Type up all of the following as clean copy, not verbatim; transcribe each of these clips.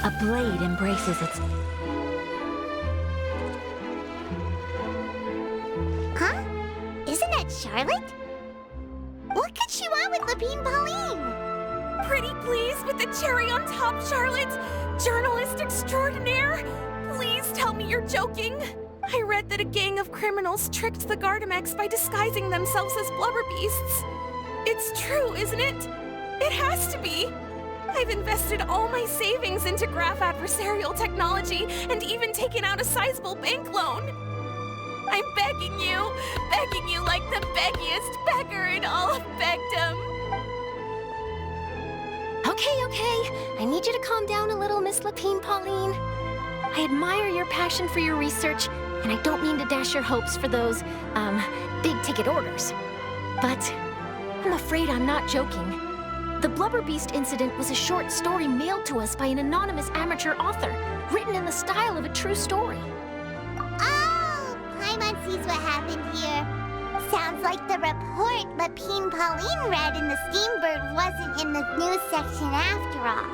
A blade embraces its... Huh? Isn't that Charlotte? What could she want with Lapine Pauline? Pretty please with the cherry on top, Charlotte! Journalist extraordinaire! Please tell me you're joking! I read that a gang of criminals tricked the Gardamex by disguising themselves as blubber beasts. It's true, isn't it? It has to be! I've invested all my savings into graph adversarial technology and even taken out a sizable bank loan. I'm begging you like the beggiest beggar in all of begdom. Okay. I need you to calm down a little, Miss Lapine Pauline. I admire your passion for your research, and I don't mean to dash your hopes for those, big-ticket orders. But I'm afraid I'm not joking. The Blubber Beast incident was a short story mailed to us by an anonymous amateur author, written in the style of a true story. Oh, Paimon sees what happened here. Sounds like the report Lapine Pauline read in the Steambird wasn't in the news section after all.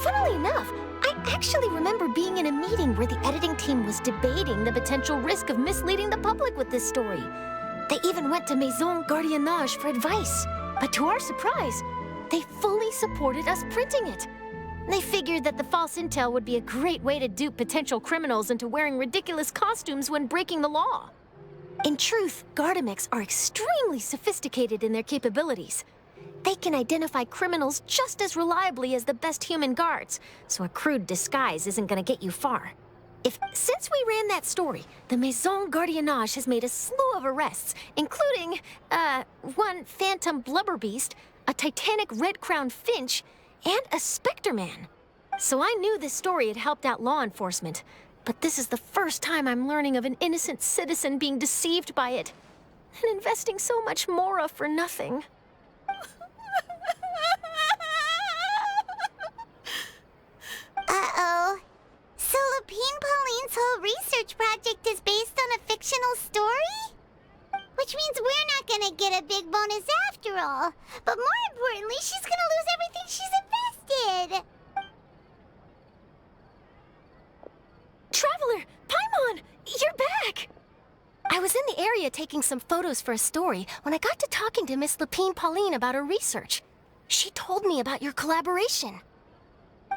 Funnily enough, I actually remember being in a meeting where the editing team was debating the potential risk of misleading the public with this story. They even went to Maison Gardiennage for advice. But to our surprise, they fully supported us printing it. They figured that the false intel would be a great way to dupe potential criminals into wearing ridiculous costumes when breaking the law. In truth, Gardamex are extremely sophisticated in their capabilities. They can identify criminals just as reliably as the best human guards, so a crude disguise isn't gonna get you far. Since we ran that story, the Maison Gardiennage has made a slew of arrests, including, one phantom blubber beast, a titanic red-crowned finch, and a specter man. So I knew this story had helped out law enforcement, but this is the first time I'm learning of an innocent citizen being deceived by it, and investing so much mora for nothing. Uh-oh. So Lapine Pauline's whole research project is based on a fictional story? Which means we're not gonna get a big bonus after all. But more importantly, she's gonna lose everything she's invested. Traveler! Paimon! You're back! I was in the area taking some photos for a story when I got to talking to Miss Lapine Pauline about her research. She told me about your collaboration.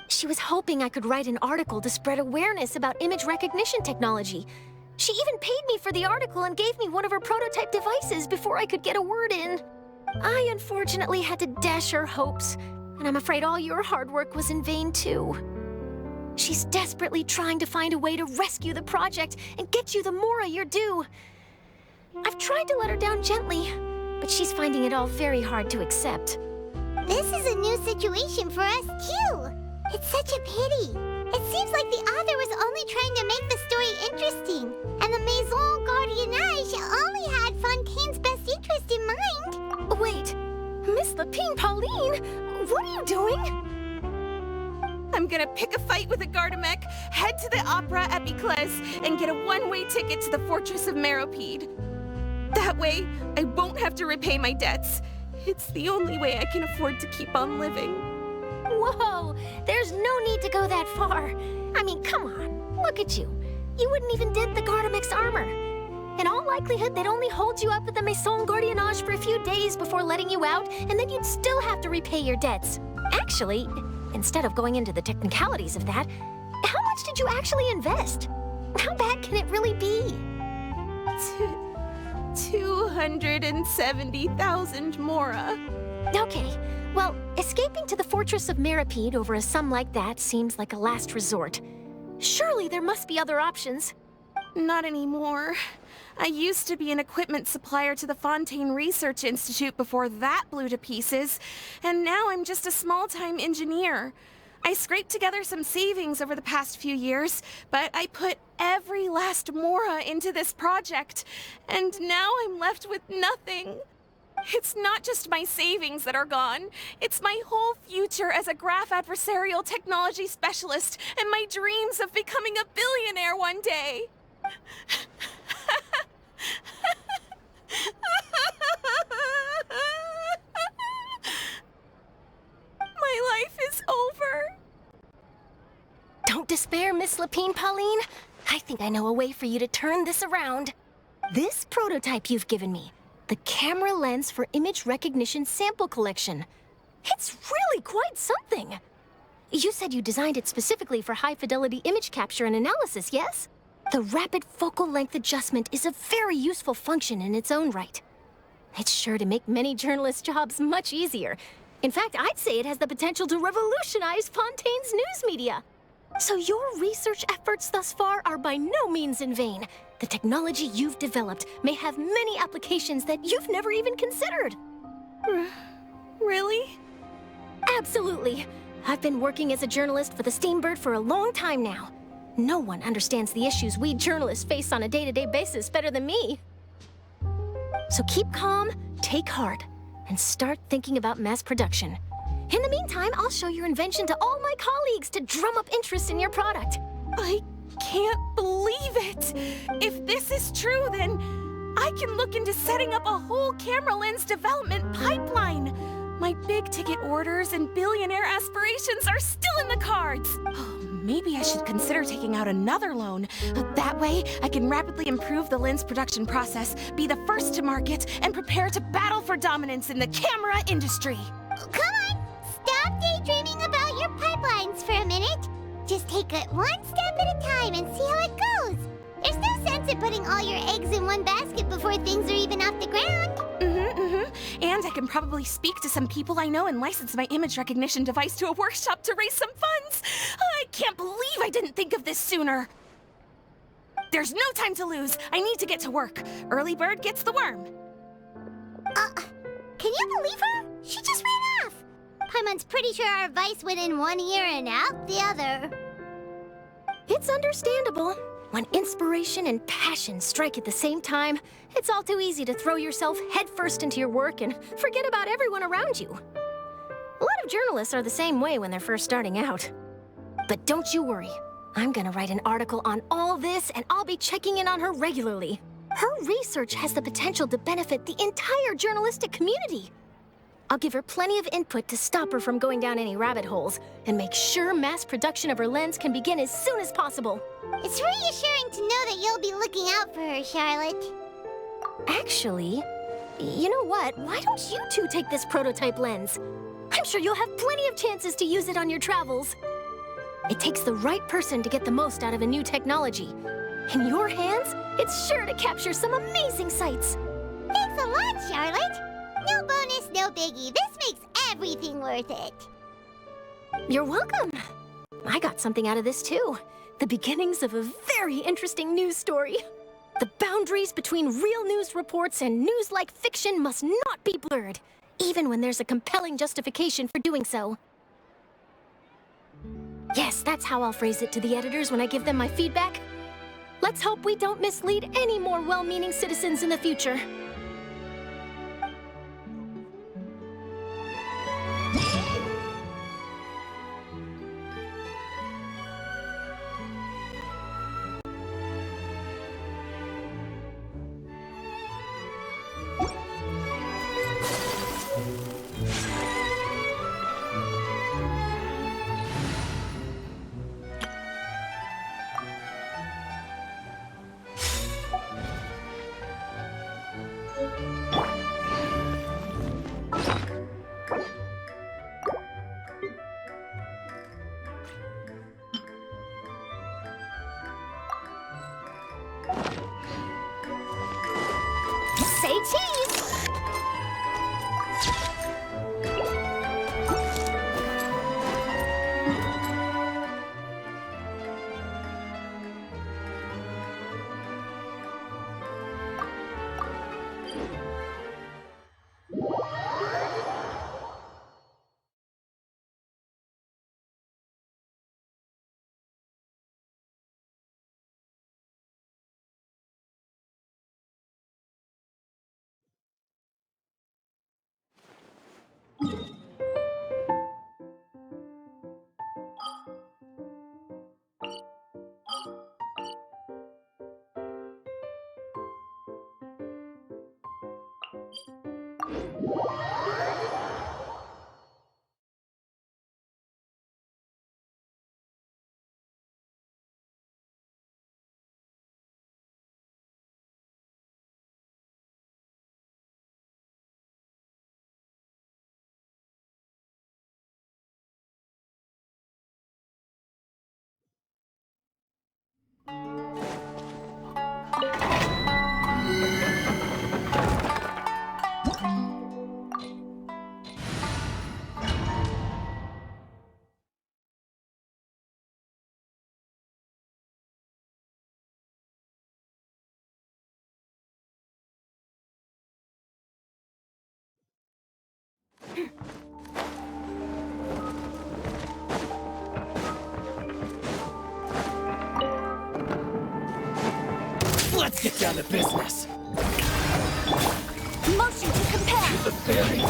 She was hoping I could write an article to spread awareness about image recognition technology. She even paid me for the article and gave me one of her prototype devices before I could get a word in. I unfortunately had to dash her hopes, and I'm afraid all your hard work was in vain too. She's desperately trying to find a way to rescue the project and get you the mora you're due. I've tried to let her down gently, but she's finding it all very hard to accept. This is a new situation for us too. It's such a pity. It seems like the author was only trying to make the story interesting, and the Maison Gardiennage only had Fontaine's best interest in mind. Wait, Miss Lapine Pauline, what are you doing? I'm gonna pick a fight with a Gardamek, head to the Opera at Biclès, and get a one-way ticket to the Fortress of Meropide. That way, I won't have to repay my debts. It's the only way I can afford to keep on living. Whoa, there's no need to go that far. I mean, come on, look at you. You wouldn't even dent the Gardamex armor. In all likelihood, they'd only hold you up at the Maison Gardiennage for a few days before letting you out, and then you'd still have to repay your debts. Actually, instead of going into the technicalities of that, how much did you actually invest? How bad can it really be? 270,000 mora. Okay, well, escaping to the Fortress of Meropide over a sum like that seems like a last resort. Surely there must be other options. Not anymore. I used to be an equipment supplier to the Fontaine Research Institute before that blew to pieces, and now I'm just a small-time engineer. I scraped together some savings over the past few years, but I put every last mora into this project, and now I'm left with nothing. It's not just my savings that are gone. It's my whole future as a graph adversarial technology specialist and my dreams of becoming a billionaire one day. My life is over. Don't despair, Miss Lapine, Pauline. I think I know a way for you to turn this around. This prototype you've given me, the camera lens for image recognition sample collection. It's really quite something. You said you designed it specifically for high-fidelity image capture and analysis, yes? The rapid focal length adjustment is a very useful function in its own right. It's sure to make many journalists' jobs much easier. In fact, I'd say it has the potential to revolutionize Fontaine's news media. So your research efforts thus far are by no means in vain. The technology you've developed may have many applications that you've never even considered. Really? Absolutely. I've been working as a journalist for the Steambird for a long time now. No one understands the issues we journalists face on a day-to-day basis better than me. So keep calm, take heart, and start thinking about mass production. In the meantime, I'll show your invention to all my colleagues to drum up interest in your product. I can't believe it! If this is true, then I can look into setting up a whole camera lens development pipeline. My big-ticket orders and billionaire aspirations are still in the cards. Oh, maybe I should consider taking out another loan. That way, I can rapidly improve the lens production process, be the first to market, and prepare to battle for dominance in the camera industry. Come on! Stop daydreaming about your pipelines for a minute. Just take it one step at a time and see how it goes. There's no sense in putting all your eggs in one basket before things are even off the ground. And I can probably speak to some people I know and license my image recognition device to a workshop to raise some funds. I can't believe I didn't think of this sooner. There's no time to lose. I need to get to work. Early bird gets the worm. Can you believe her? She just ran off. Paimon's pretty sure our advice went in one ear and out the other. It's understandable. When inspiration and passion strike at the same time, it's all too easy to throw yourself headfirst into your work and forget about everyone around you. A lot of journalists are the same way when they're first starting out. But don't you worry. I'm gonna write an article on all this, and I'll be checking in on her regularly. Her research has the potential to benefit the entire journalistic community. I'll give her plenty of input to stop her from going down any rabbit holes and make sure mass production of her lens can begin as soon as possible. It's reassuring to know that you'll be looking out for her, Charlotte. Actually, you know what? Why don't you two take this prototype lens? I'm sure you'll have plenty of chances to use it on your travels. It takes the right person to get the most out of a new technology. In your hands, it's sure to capture some amazing sights. Thanks a lot, Charlotte. No bonus, no biggie. This makes everything worth it. You're welcome. I got something out of this too. The beginnings of a very interesting news story. The boundaries between real news reports and news-like fiction must not be blurred, even when there's a compelling justification for doing so. Yes, that's how I'll phrase it to the editors when I give them my feedback. Let's hope we don't mislead any more well-meaning citizens in the future. Say cheese! Get down to business. Motion to compare. The fairy.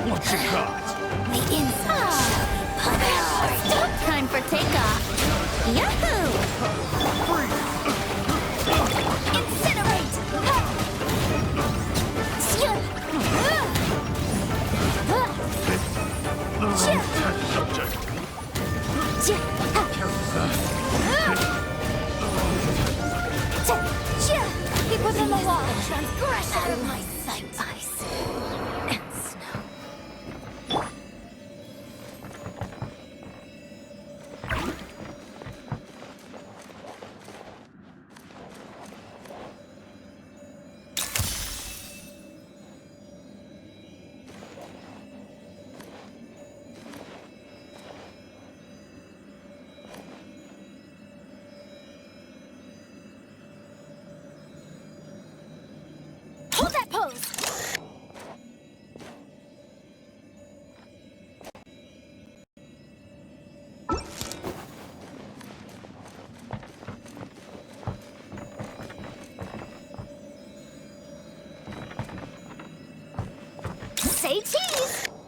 What you got? The inside shall be punished. Time for takeoff. Yahoo! Incinerate! Test subject. Keep within the wall. Transgression out of my sight. Ice and snow. Hold that pose! Say cheese!